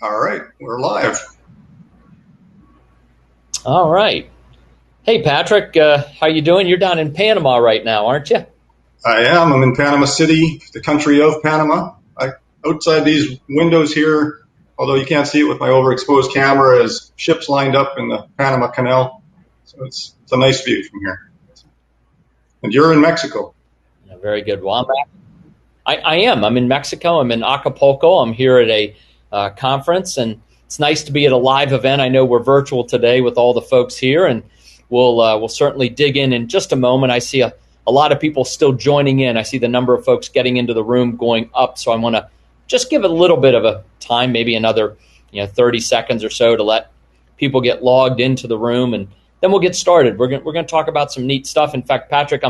All right, we're live. All right. Hey, Patrick, how you doing? You're down in Panama right now, aren't you? I am. I'm in Panama City, the country of Panama. Outside these windows here, although you can't see it with my overexposed camera, is ships lined up in the Panama Canal. So it's a nice view from here. And you're in Mexico. Yeah, very good. Well, I am. I'm in Mexico. I'm in Acapulco. I'm here at a conference, and it's nice to be at a live event. I know we're virtual today with all the folks here, and we'll certainly dig in just a moment. I see a lot of people still joining in. I see the number of folks getting into the room going up, so I want to just give it a little bit of a time, maybe another 30 seconds or so to let people get logged into the room, and then we'll get started. We're going to talk about some neat stuff. In fact, Patrick,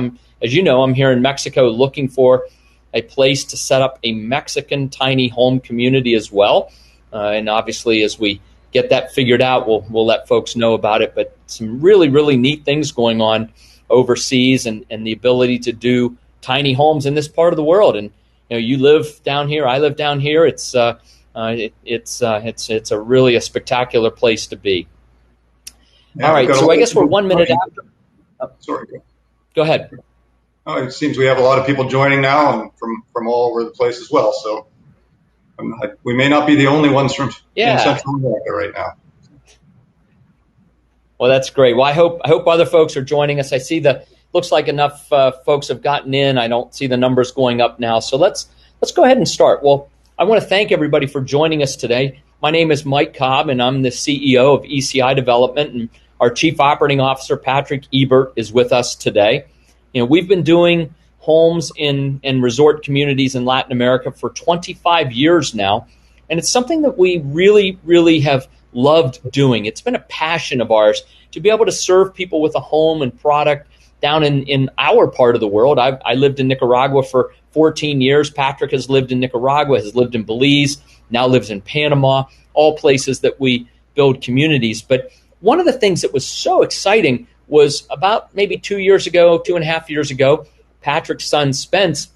as you know, I'm here in Mexico looking for a place to set up a Mexican tiny home community as well. And obviously, as we get that figured out, we'll let folks know about it. But some really, really neat things going on overseas, and the ability to do tiny homes in this part of the world. And you live down here, I live down here. It's a really a spectacular place to be. Yeah, all right, so I guess we're 1 minute after. Sorry. Go ahead. Oh, it seems we have a lot of people joining now, and from all over the place as well. So we may not be the only ones from in Central America right now. Well, that's great. Well, I hope other folks are joining us. I see looks like enough folks have gotten in. I don't see the numbers going up now. So let's go ahead and start. Well, I want to thank everybody for joining us today. My name is Mike Cobb, and I'm the CEO of ECI Development, and our Chief Operating Officer, Patrick Hiebert, is with us today. We've been doing homes in resort communities in Latin America for 25 years now, and it's something that we really, really have loved doing. It's been a passion of ours to be able to serve people with a home and product down in our part of the world. I lived in Nicaragua for 14 years. Patrick has lived in Nicaragua, has lived in Belize, now lives in Panama, all places that we build communities. But one of the things that was so exciting was about maybe 2.5 years ago, Patrick's son Spence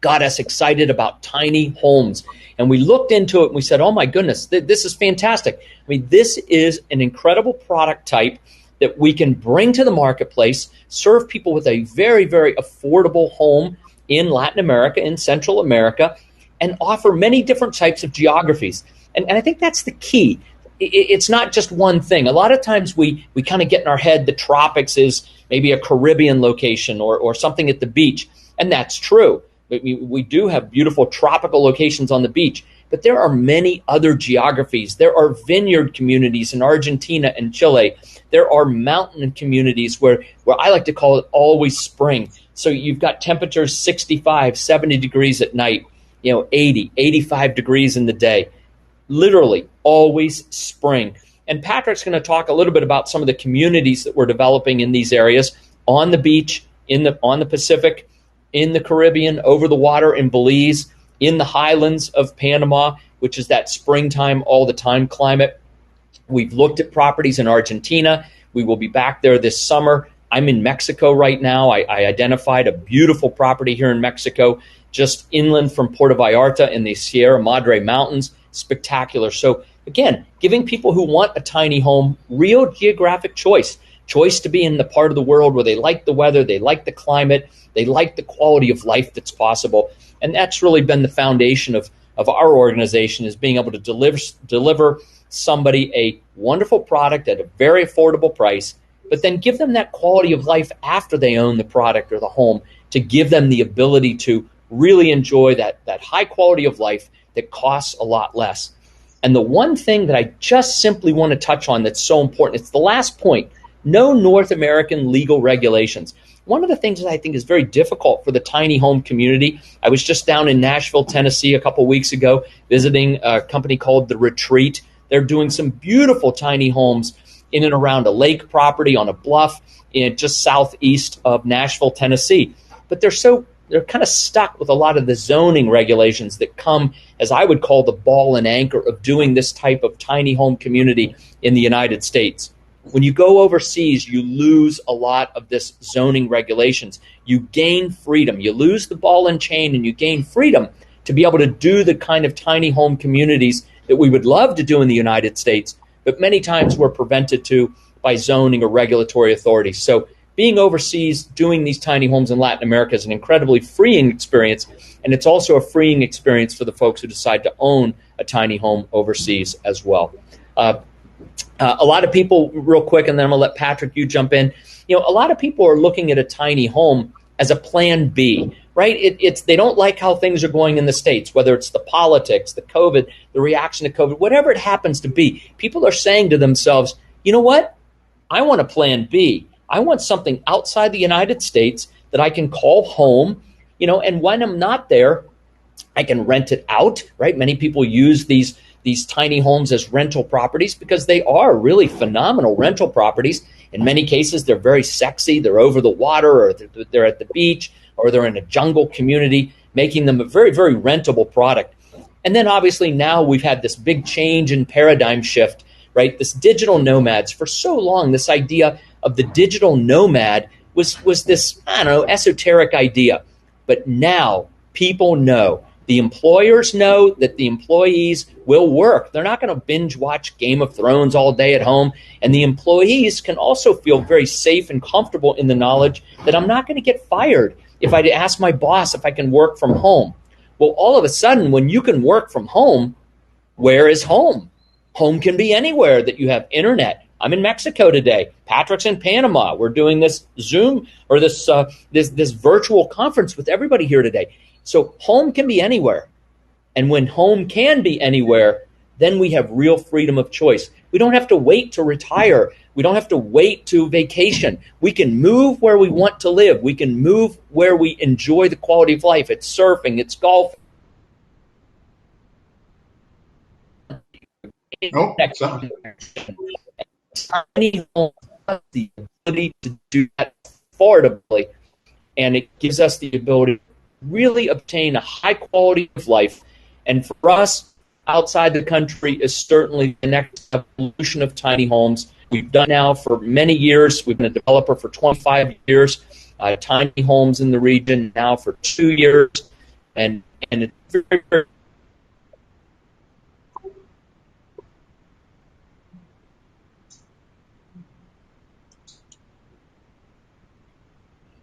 got us excited about tiny homes. And we looked into it and we said, oh my goodness, this is fantastic. I mean, this is an incredible product type that we can bring to the marketplace, serve people with a very, very affordable home in Latin America, in Central America, and offer many different types of geographies. And I think that's the key. It's not just one thing. A lot of times we kind of get in our head the tropics is maybe a Caribbean location or something at the beach, and that's true. We do have beautiful tropical locations on the beach, but there are many other geographies. There are vineyard communities in Argentina and Chile. There are mountain communities where I like to call it always spring. So you've got temperatures 65, 70 degrees at night, 80, 85 degrees in the day. Literally always spring. And Patrick's going to talk a little bit about some of the communities that we're developing in these areas on the beach, on the Pacific, in the Caribbean, over the water in Belize, in the highlands of Panama, which is that springtime, all the time climate. We've looked at properties in Argentina. We will be back there this summer. I'm in Mexico right now. I identified a beautiful property here in Mexico, just inland from Puerto Vallarta in the Sierra Madre Mountains. Spectacular. So again, giving people who want a tiny home real geographic choice to be in the part of the world where they like the weather, they like the climate, they like the quality of life that's possible. And that's really been the foundation of our organization, is being able to deliver somebody a wonderful product at a very affordable price, but then give them that quality of life after they own the product or the home, to give them the ability to really enjoy that high quality of life that costs a lot less. And the one thing that I just simply want to touch on that's so important, it's the last point: no North American legal regulations. One of the things that I think is very difficult for the tiny home community, I was just down in Nashville, Tennessee a couple weeks ago, visiting a company called The Retreat. They're doing some beautiful tiny homes in and around a lake property on a bluff in just southeast of Nashville, Tennessee. But they're kind of stuck with a lot of the zoning regulations that come, as I would call, the ball and anchor of doing this type of tiny home community in the United States. When you go overseas, you lose a lot of this zoning regulations. You gain freedom. You lose the ball and chain, and you gain freedom to be able to do the kind of tiny home communities that we would love to do in the United States, but many times we're prevented to by zoning or regulatory authorities. So being overseas, doing these tiny homes in Latin America is an incredibly freeing experience, and it's also a freeing experience for the folks who decide to own a tiny home overseas as well. A lot of people, real quick, and then I'm going to let Patrick, you jump in. A lot of people are looking at a tiny home as a plan B, right? They don't like how things are going in the States, whether it's the politics, the COVID, the reaction to COVID, whatever it happens to be. People are saying to themselves, you know what? I want a plan B. I want something outside the United States that I can call home, and when I'm not there, I can rent it out, right? Many people use these tiny homes as rental properties because they are really phenomenal rental properties. In many cases, they're very sexy. They're over the water, or they're at the beach, or they're in a jungle community, making them a very, very rentable product. And then obviously now we've had this big change in paradigm shift, right? This digital nomads. For so long, this idea of the digital nomad was this, esoteric idea. But now people know, the employers know that the employees will work. They're not going to binge watch Game of Thrones all day at home. And the employees can also feel very safe and comfortable in the knowledge that I'm not going to get fired if I ask my boss if I can work from home. Well, all of a sudden, when you can work from home, where is home? Home can be anywhere that you have internet. I'm in Mexico today. Patrick's in Panama. We're doing this Zoom or this virtual conference with everybody here today. So home can be anywhere. And when home can be anywhere, then we have real freedom of choice. We don't have to wait to retire. We don't have to wait to vacation. We can move where we want to live. We can move where we enjoy the quality of life. It's surfing, it's golf. Oh, sorry. Tiny home has the ability to do that affordably, and it gives us the ability to really obtain a high quality of life. And for us, outside the country is certainly the next evolution of tiny homes. We've done now for many years. We've been a developer for 25 years. Tiny homes in the region now for 2 years, and it's very, very.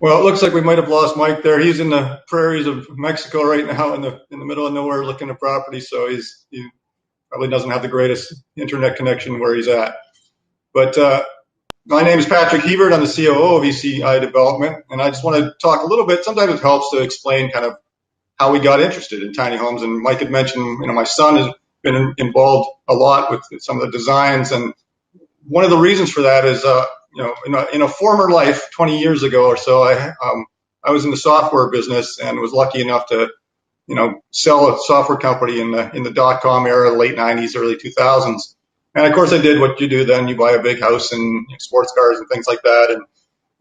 Well, it looks like we might have lost Mike there. He's in the prairies of Mexico right now, in the middle of nowhere, looking at property. So he probably doesn't have the greatest internet connection where he's at. But my name is Patrick Hiebert. I'm the COO of ECI Development, and I just want to talk a little bit. Sometimes it helps to explain kind of how we got interested in tiny homes. And Mike had mentioned, my son has been involved a lot with some of the designs, and one of the reasons for that is, in a former life, 20 years ago or so, I was in the software business and was lucky enough to, sell a software company in the .com era, late 90s, early 2000s. And of course, I did what you do then. You buy a big house and sports cars and things like that.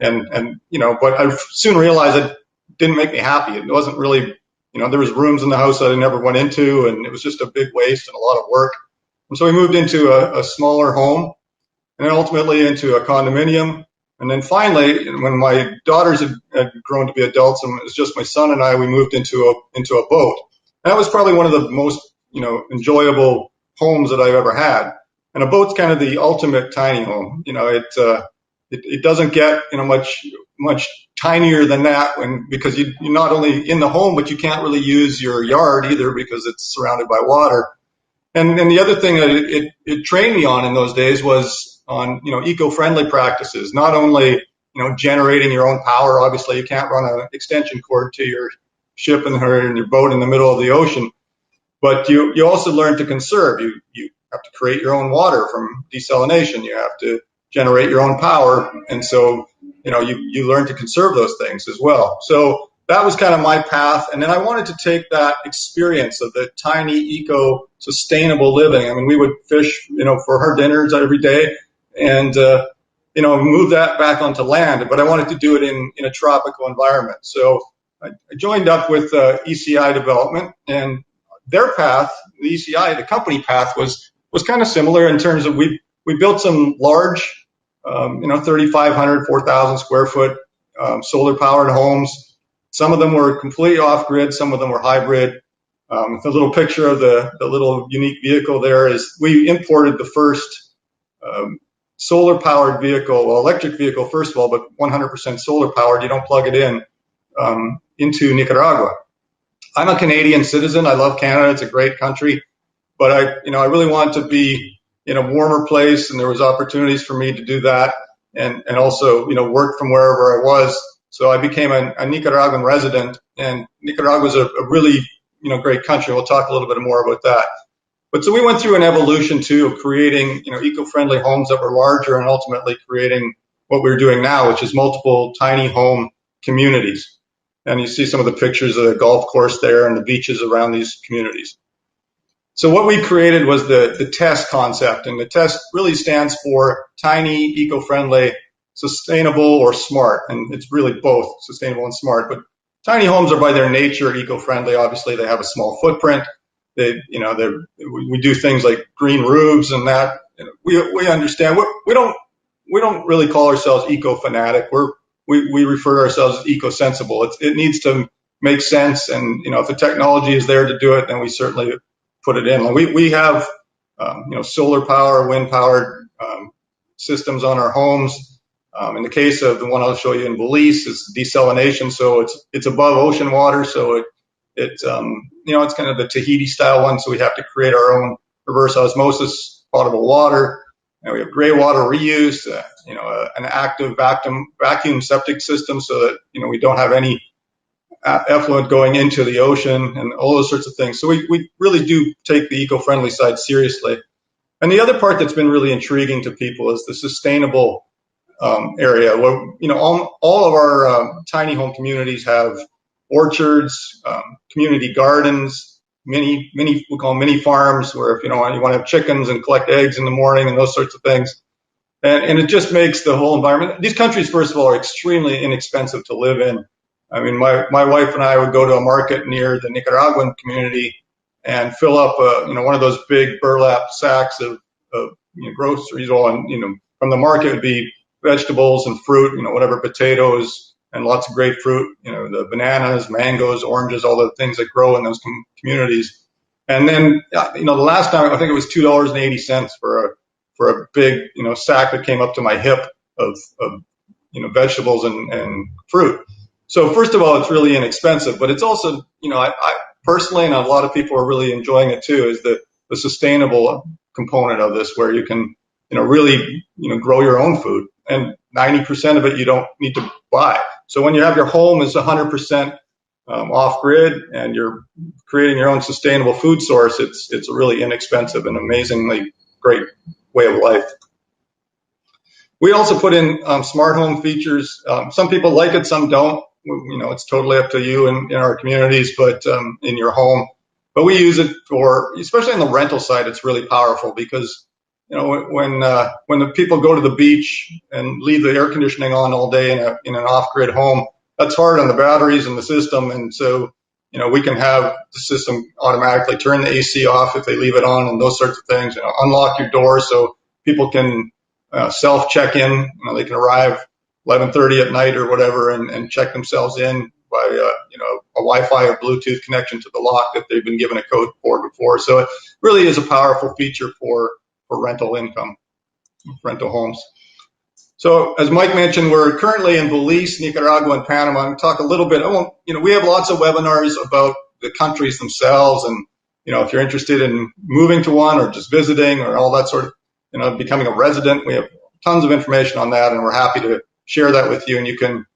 And but I soon realized it didn't make me happy. It wasn't really, there was rooms in the house that I never went into, and it was just a big waste and a lot of work. And so we moved into a smaller home, and then ultimately into a condominium. And then finally, when my daughters had grown to be adults and it was just my son and I, we moved into a boat. And that was probably one of the most, enjoyable homes that I've ever had. And a boat's kind of the ultimate tiny home. It doesn't get, much tinier than that because you're not only in the home, but you can't really use your yard either because it's surrounded by water. And the other thing that it trained me on in those days was on, eco-friendly practices, not only, generating your own power. Obviously, you can't run an extension cord to your ship and your boat in the middle of the ocean, but you also learn to conserve. You have to create your own water from desalination. You have to generate your own power. And so, you learn to conserve those things as well. So that was kind of my path. And then I wanted to take that experience of the tiny eco-sustainable living. I mean, we would fish, for our dinners every day and, move that back onto land. But I wanted to do it in a tropical environment. So I joined up with ECI Development, and their path, the ECI, the company path, was kind of similar in terms of we built some large, 3,500, 4,000 square foot solar powered homes. Some of them were completely off grid. Some of them were hybrid. The little picture of the little unique vehicle there is we imported the first solar-powered vehicle, well, electric vehicle first of all, but 100% solar-powered. You don't plug it in, into Nicaragua. I'm a Canadian citizen. I love Canada. It's a great country, but I really wanted to be in a warmer place, and there was opportunities for me to do that, and also, work from wherever I was. So I became a Nicaraguan resident, and Nicaragua is a really, great country. We'll talk a little bit more about that. But so we went through an evolution too of creating, eco-friendly homes that were larger, and ultimately creating what we're doing now, which is multiple tiny home communities. And you see some of the pictures of the golf course there and the beaches around these communities. So what we created was the TESS concept, and the TESS really stands for tiny, eco-friendly, sustainable, or smart. And it's really both sustainable and smart. But tiny homes are by their nature eco-friendly. Obviously, they have a small footprint. We do things like green roofs and that. We understand. We don't really call ourselves eco-fanatic. We refer to ourselves as eco-sensible. It needs to make sense, and if the technology is there to do it, then we certainly put it in. We have solar power, wind powered systems on our homes. In the case of the one I'll show you in Belize, it's desalination, so it's above ocean water, so it's kind of the Tahiti style one. So we have to create our own reverse osmosis potable water. And we have gray water reuse, an active vacuum septic system, so that we don't have any effluent going into the ocean, and all those sorts of things. So we really do take the eco-friendly side seriously. And the other part that's been really intriguing to people is the sustainable area, where all of our tiny home communities have orchards, community gardens, we call them mini farms, where if you want to have chickens and collect eggs in the morning and those sorts of things. And it just makes the whole environment. These countries, first of all, are extremely inexpensive to live in. I mean, my wife and I would go to a market near the Nicaraguan community and fill up one of those big burlap sacks of groceries. And from the market would be vegetables and fruit, whatever, potatoes and lots of grapefruit, the bananas, mangoes, oranges, all the things that grow in those communities. And then, the last time, I think it was $2.80 for a big, sack that came up to my hip of vegetables and fruit. So first of all, it's really inexpensive, but it's also, I personally, and a lot of people are really enjoying it too, is the sustainable component of this, where you can, really, grow your own food, and 90% of it you don't need to buy. So when you have your home is 100% off grid, and you're creating your own sustainable food source, it's a really inexpensive and amazingly great way of life. We also put in smart home features. Some people like it, some don't. It's totally up to you in our communities, but in your home. But we use it for, especially on the rental side, it's really powerful, because when the people go to the beach and leave the air conditioning on all day in an off-grid home, that's hard on the batteries and the system. And so, we can have the system automatically turn the AC off if they leave it on, and those sorts of things. Unlock your door so people can self-check in. They can arrive 11:30 at night or whatever and check themselves in by a Wi-Fi or Bluetooth connection to the lock that they've been given a code for before. So it really is a powerful feature for rental income, rental homes. So as Mike mentioned, we're currently in Belize, Nicaragua, and Panama. I'm going to talk a little bit. We have lots of webinars about the countries themselves, and if you're interested in moving to one or just visiting or all that sort of, becoming a resident, we have tons of information on that, and we're happy to share that with you. And you can,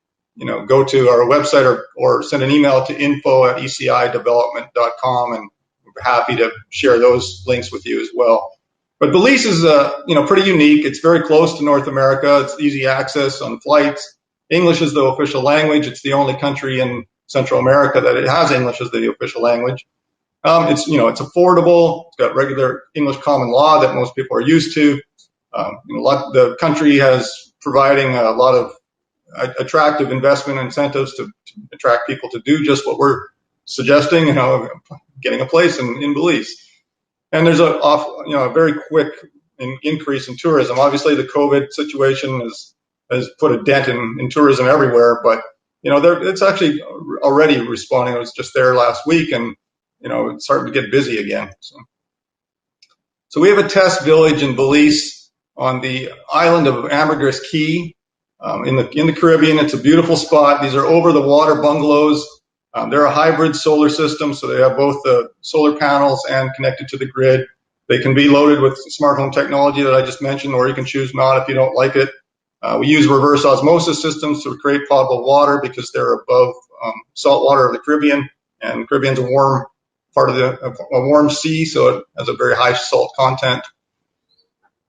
go to our website or send an email to info@ecidevelopment.com, and we're happy to share those links with you as well. But Belize is, pretty unique. It's very close to North America. It's easy access on flights. English is the official language. It's the only country in Central America that it has English as the official language. It's affordable. It's got regular English common law that most people are used to. The country has providing a lot of attractive investment incentives to attract people to do just what we're suggesting, getting a place in Belize. And there's a very quick increase in tourism. Obviously, the COVID situation has put a dent in tourism everywhere, but it's actually already responding. I was just there last week, and it's starting to get busy again. So we have a test village in Belize on the island of Ambergris Key in the Caribbean. It's a beautiful spot. These are over the water bungalows. They're a hybrid solar system, so they have both the solar panels and connected to the grid. They can be loaded with smart home technology that I just mentioned, or you can choose not if you don't like it. We use reverse osmosis systems to create potable water because they're above salt water of the Caribbean, and the Caribbean's a warm part of a warm sea, so it has a very high salt content.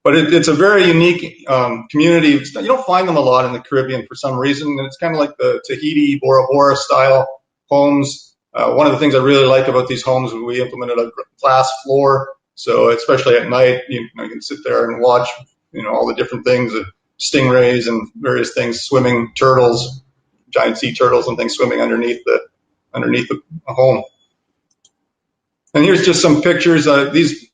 But it's a very unique community. You don't find them a lot in the Caribbean for some reason, and it's kind of like the Tahiti, Bora Bora style homes. One of the things I really like about these homes is we implemented a glass floor, so especially at night, you can sit there and watch, all the different things, stingrays and various things, swimming turtles, giant sea turtles and things swimming underneath the home. And here's just some pictures. This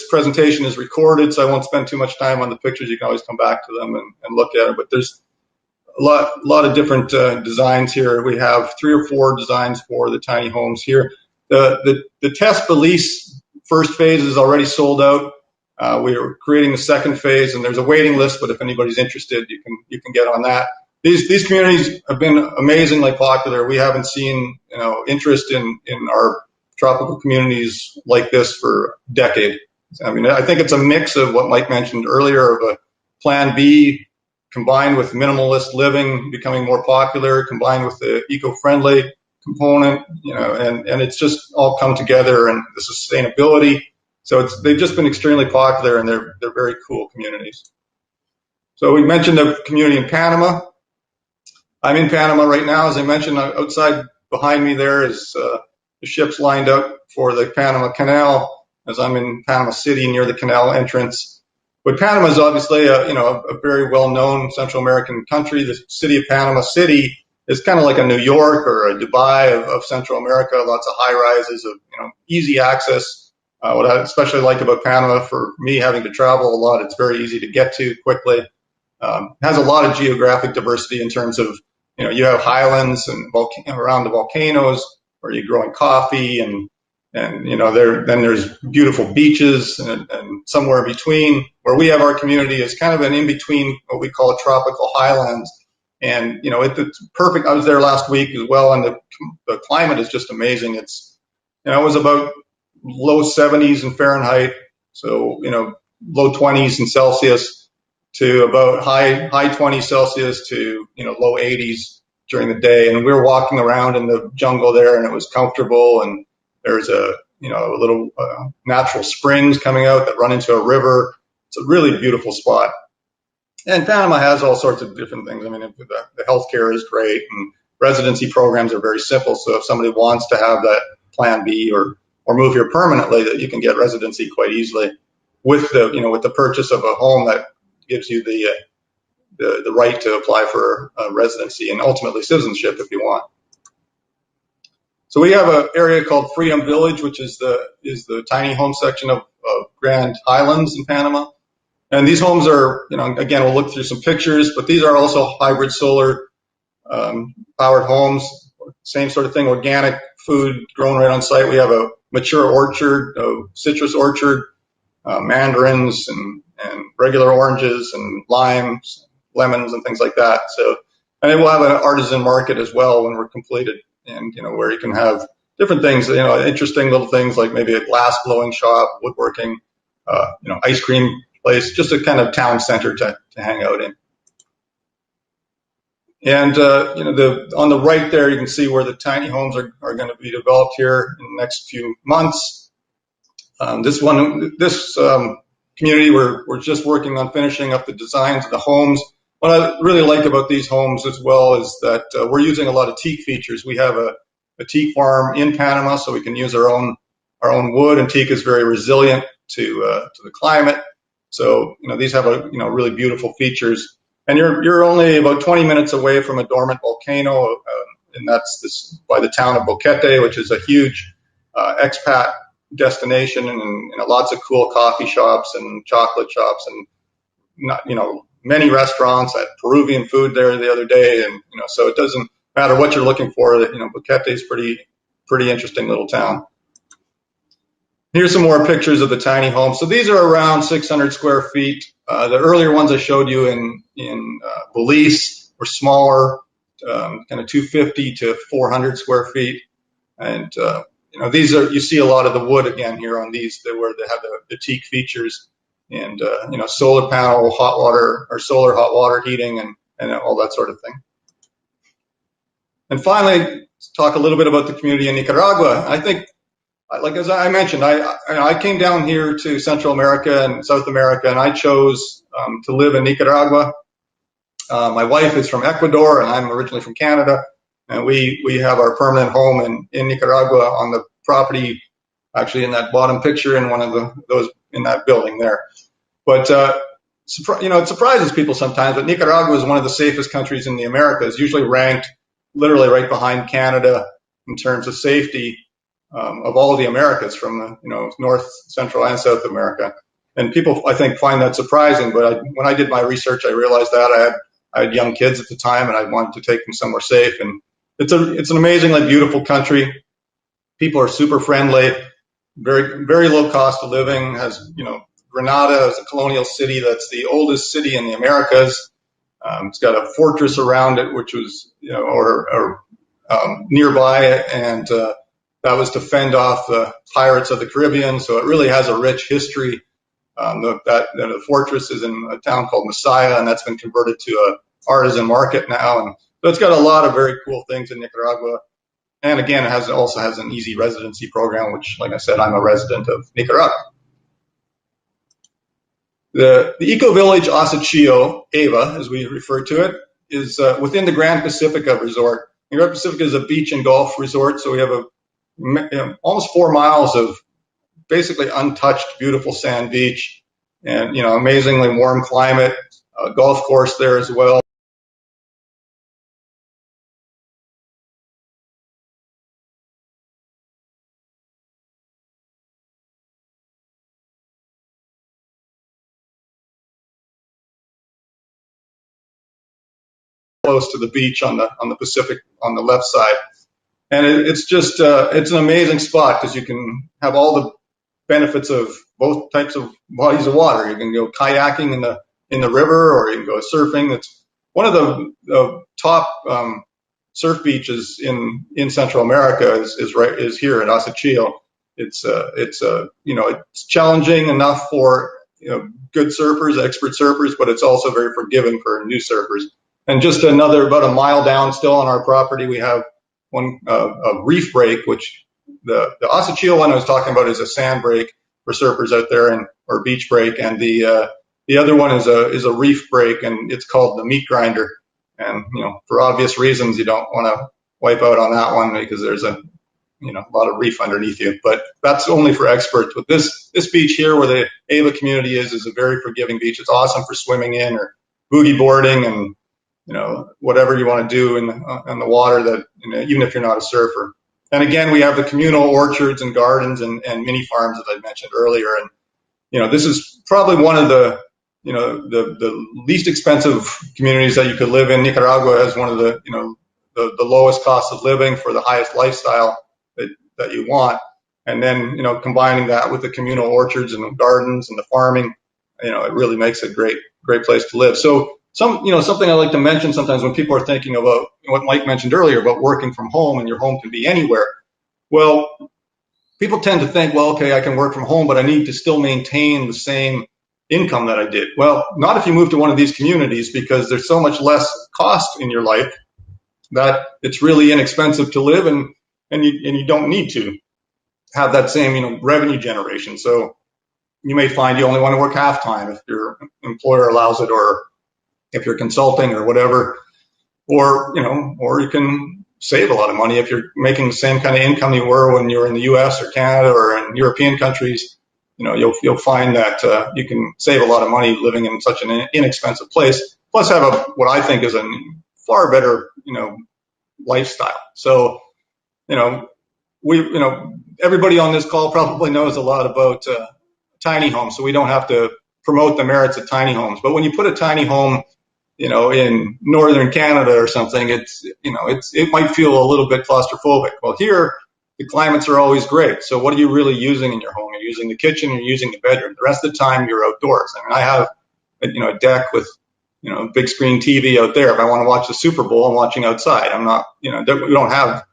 presentation is recorded, so I won't spend too much time on the pictures. You can always come back to them and look at it. But there's a lot of different designs here. We have 3 or 4 designs for the tiny homes here. The test Belize first phase is already sold out. We are creating the second phase, and there's a waiting list. But if anybody's interested, you can get on that. These communities have been amazingly popular. We haven't seen interest in our tropical communities like this for a decade. I mean, I think it's a mix of what Mike mentioned earlier of a Plan B combined with minimalist living becoming more popular, combined with the eco-friendly component, and it's just all come together, and the sustainability. So they've just been extremely popular, and they're very cool communities. So we mentioned the community in Panama. I'm in Panama right now. As I mentioned, outside behind me there is the ships lined up for the Panama Canal, as I'm in Panama City near the canal entrance. But Panama is obviously a very well-known Central American country. The city of Panama City is kind of like a New York or a Dubai of Central America. Lots of high-rises of easy access. What I especially like about Panama, for me having to travel a lot, it's very easy to get to quickly. Has a lot of geographic diversity in terms of you have highlands and around the volcanoes, where you're growing coffee, and then there's beautiful beaches, and somewhere in between where we have our community is kind of an in between what we call a tropical highlands, and it's perfect. I was there last week as well, and the climate is just amazing. It's it was about low 70s in Fahrenheit, so low 20s in Celsius, to about high 20s Celsius to low 80s during the day, and we were walking around in the jungle there, and it was comfortable. And there's a little natural springs coming out that run into a river. It's a really beautiful spot. And Panama has all sorts of different things. I mean, the healthcare is great, and residency programs are very simple. So if somebody wants to have that Plan B or move here permanently, that you can get residency quite easily with the purchase of a home that gives you the right to apply for residency and ultimately citizenship if you want. So we have an area called Freedom Village, which is the tiny home section of Grand Highlands in Panama. And these homes are, again, we'll look through some pictures, but these are also hybrid solar powered homes. Same sort of thing, organic food grown right on site. We have a mature orchard, a citrus orchard, mandarins and regular oranges and limes, lemons and things like that. So, and then we'll have an artisan market as well when we're completed, and where you can have different things, interesting little things like maybe a glass blowing shop, woodworking, ice cream place, just a kind of town center to hang out in. And on the right there, you can see where the tiny homes are going to be developed here in the next few months. This community, we're just working on finishing up the designs of the homes. What I really like about these homes as well is that we're using a lot of teak features. We have a teak farm in Panama, so we can use our own wood, and teak is very resilient to the climate. So these have really beautiful features. And you're only about 20 minutes away from a dormant volcano, and that's by the town of Boquete, which is a huge expat destination, and lots of cool coffee shops and chocolate shops, and many restaurants. I had Peruvian food there the other day, and so it doesn't matter what you're looking for. That Boquete is pretty pretty interesting little town. Here's some more pictures of the tiny homes. So these are around 600 square feet. The earlier ones I showed you in Belize were smaller, kind of 250 to 400 square feet. And these are, you see a lot of the wood again here on these, where they have the teak features, and solar panel, hot water, or solar hot water heating, and all that sort of thing. And finally, let's talk a little bit about the community in Nicaragua. I think, like as I mentioned, I came down here to Central America and South America, and I chose to live in Nicaragua. My wife is from Ecuador, and I'm originally from Canada, and we have our permanent home in Nicaragua on the property, actually in that bottom picture in one of those in that building there. But it surprises people sometimes, but Nicaragua is one of the safest countries in the Americas, usually ranked literally right behind Canada in terms of safety. Of all of the Americas, from North, Central, and South America, and people I think find that surprising. But when I did my research, I realized that I had young kids at the time, and I wanted to take them somewhere safe. And it's an amazingly beautiful country. People are super friendly, very very low cost of living. Granada is a colonial city that's the oldest city in the Americas. It's got a fortress around it, which was nearby, and that was to fend off the pirates of the Caribbean. So it really has a rich history. The fortress is in a town called Masaya, and that's been converted to an artisan market now. And so it's got a lot of very cool things in Nicaragua. And again, it also has an easy residency program, which, like I said, I'm a resident of Nicaragua. The eco-village Asachio, Ava, as we refer to it, is within the Grand Pacifica Resort. The Grand Pacifica is a beach and golf resort, so we have almost 4 miles of basically untouched, beautiful sand beach, and amazingly warm climate, golf course there as well. Close to the beach on the Pacific on the left side, and it's just it's an amazing spot because you can have all the benefits of both types of bodies of water. You can go kayaking in the river, or you can go surfing. It's one of the top surf beaches in Central America is here at Asachio. It's challenging enough for good surfers, expert surfers, but it's also very forgiving for new surfers. And just about a mile down, still on our property, we have a reef break, which the Asachio one I was talking about is a sand break for surfers out there, or beach break, and the other one is a reef break, and it's called the meat grinder. And for obvious reasons, you don't want to wipe out on that one because there's a lot of reef underneath you. But that's only for experts. With this beach here, where the Ava community is a very forgiving beach. It's awesome for swimming in or boogie boarding and whatever you want to do in the water, that even if you're not a surfer. And again, we have the communal orchards and gardens and mini farms, as I mentioned earlier. And this is probably one of the least expensive communities that you could live in. Nicaragua has one of the lowest cost of living for the highest lifestyle that you want. And then combining that with the communal orchards and the gardens and the farming, it really makes it a great place to live. So something I like to mention sometimes when people are thinking about what Mike mentioned earlier about working from home, and your home can be anywhere. Well, people tend to think, well, okay, I can work from home, but I need to still maintain the same income that I did. Well, not if you move to one of these communities, because there's so much less cost in your life that it's really inexpensive to live, and you don't need to have that same revenue generation. So you may find you only want to work half time if your employer allows it, or if you're consulting or whatever, or you can save a lot of money if you're making the same kind of income you were when you were in the U.S. or Canada or in European countries. You'll find that you can save a lot of money living in such an inexpensive place. Plus, have what I think is a far better lifestyle. So everybody on this call probably knows a lot about tiny homes, so we don't have to promote the merits of tiny homes. But when you put a tiny home in northern Canada or something, it might feel a little bit claustrophobic. Well, here the climates are always great. So what are you really using in your home? You're using the kitchen, you're using the bedroom. The rest of the time you're outdoors. I mean, I have a deck with a big screen TV out there. If I want to watch the Super Bowl, I'm watching outside. I'm not, we don't have,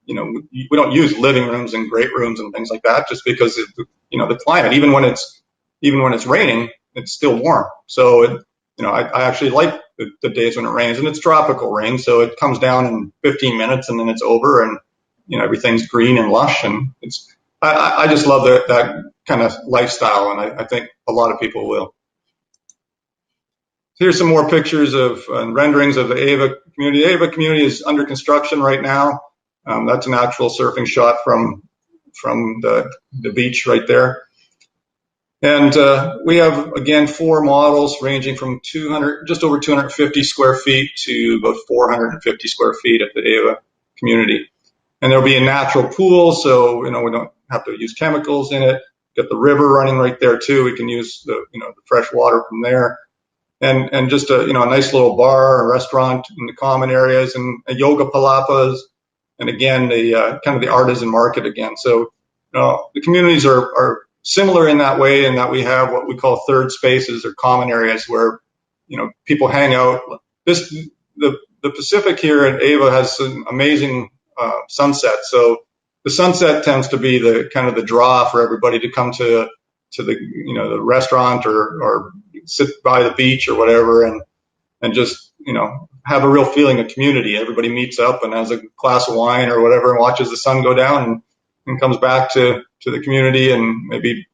we don't use living rooms and great rooms and things like that just because the climate, even when it's raining, it's still warm. So I actually like the days when it rains, and it's tropical rain, so it comes down in 15 minutes and then it's over, and everything's green and lush, and I just love that kind of lifestyle, and I think a lot of people will. Here's some more pictures of renderings of the Ava community. The Ava community is under construction right now. That's an actual surfing shot from the beach right there. And we have, again, 4 models ranging from just over 250 square feet to about 450 square feet at the Ava community. And there'll be a natural pool, so we don't have to use chemicals in it. Got the river running right there too. We can use the fresh water from there, and just a nice little bar, a restaurant in the common areas, and a yoga palapas, and again the kind of the artisan market again. So the communities are similar in that way, in that we have what we call third spaces or common areas where people hang out. The Pacific here at Ava has an amazing sunset, so the sunset tends to be the kind of the draw for everybody to come to the restaurant or sit by the beach or whatever, and just have a real feeling of community. Everybody meets up and has a glass of wine or whatever and watches the sun go down and comes back to the community and maybe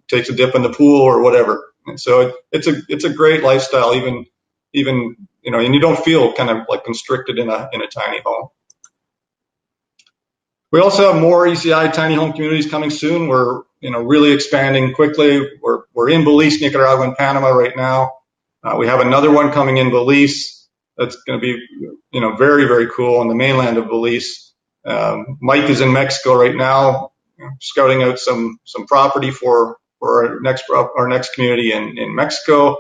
takes a dip in the pool or whatever. And so it's a great lifestyle, even and you don't feel kind of like constricted in a tiny home. We also have more ECI tiny home communities coming soon. We're really expanding quickly. We're in Belize, Nicaragua, and Panama right now. We have another one coming in Belize that's going to be very, very cool on the mainland of Belize. Mike is in Mexico right now, scouting out some property for our next community in Mexico.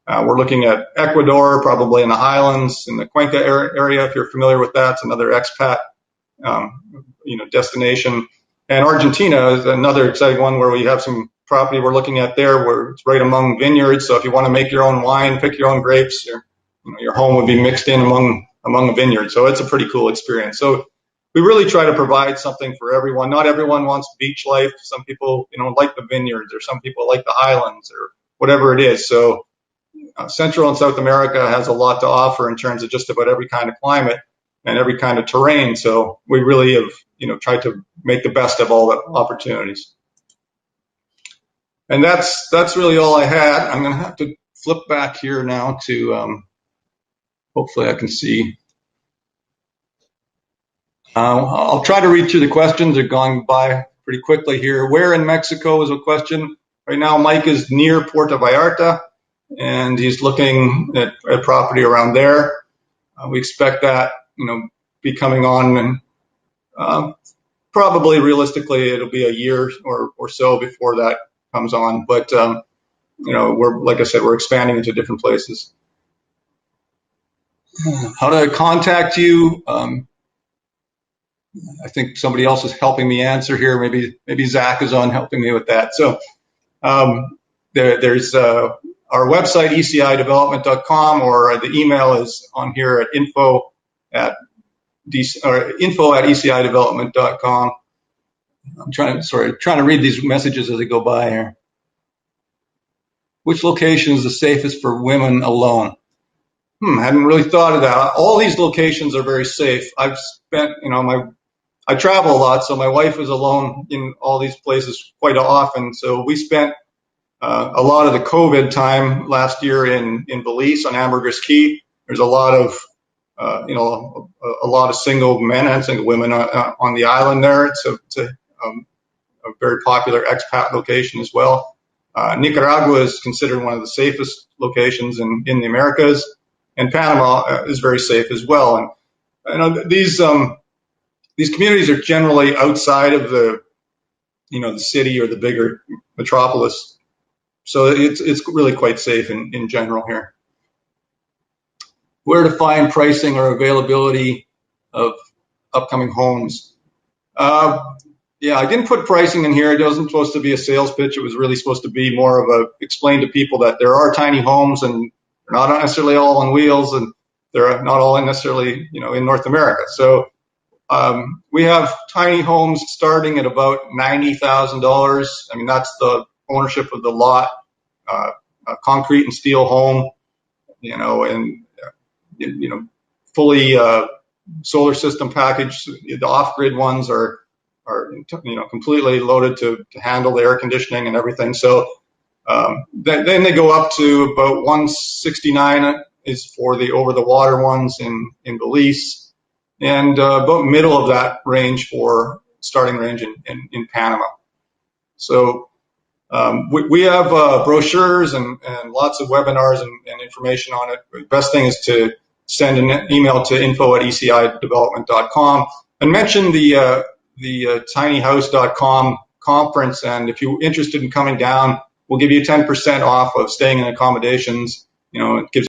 We're looking at Ecuador, probably in the highlands, in the Cuenca area, if you're familiar with that. It's another expat destination. And Argentina is another exciting one where we have some property we're looking at there, where it's right among vineyards. So if you want to make your own wine, pick your own grapes, your home would be mixed in among a vineyard. So it's a pretty cool experience. So we really try to provide something for everyone. Not everyone wants beach life. Some people, like the vineyards, or some people like the highlands, or whatever it is. So Central and South America has a lot to offer in terms of just about every kind of climate and every kind of terrain. So we really have, tried to make the best of all the opportunities. And that's really all I had. I'm going to have to flip back here now to, hopefully I can see. I'll try to read through the questions. They're going by pretty quickly here. Where in Mexico is a question. Right now, Mike is near Puerto Vallarta, and he's looking at property around there. We expect that, be coming on, and probably realistically it'll be a year or so before that comes on. But we're, like I said, we're expanding into different places. How do I contact you? I think somebody else is helping me answer here. Maybe Zach is on helping me with that. So there's our website, ecidevelopment.com, or the email is on here at info at ecidevelopment.com. I'm trying to read these messages as they go by here. Which location is the safest for women alone? Hadn't really thought of that. All these locations are very safe. I've spent, I travel a lot, so my wife is alone in all these places quite often. So we spent a lot of the COVID time last year in Belize on Ambergris Key. There's a lot of a lot of single men and single women on the island there. It's a very popular expat location as well. Nicaragua is considered one of the safest locations in the Americas, and Panama is very safe as well. And these communities are generally outside of the city or the bigger metropolis, so it's really quite safe in general here. Where to find pricing or availability of upcoming homes? Yeah, I didn't put pricing in here. It wasn't supposed to be a sales pitch. It was really supposed to be more of a explain to people that there are tiny homes, and they're not necessarily all on wheels, and they're not all necessarily, in North America. So we have tiny homes starting at about $90,000. I mean, that's the ownership of the lot, a concrete and steel home, and fully solar system package. The off-grid ones are completely loaded to handle the air conditioning and everything. So then they go up to about 169 is for the over-the-water ones in Belize, and about middle of that range for starting range in Panama. So we have brochures and lots of webinars and information on it. The best thing is to send an email to info@ecidevelopment.com and mention the tinyhouse.com conference. And if you're interested in coming down, we'll give you 10% off of staying in accommodations. It gives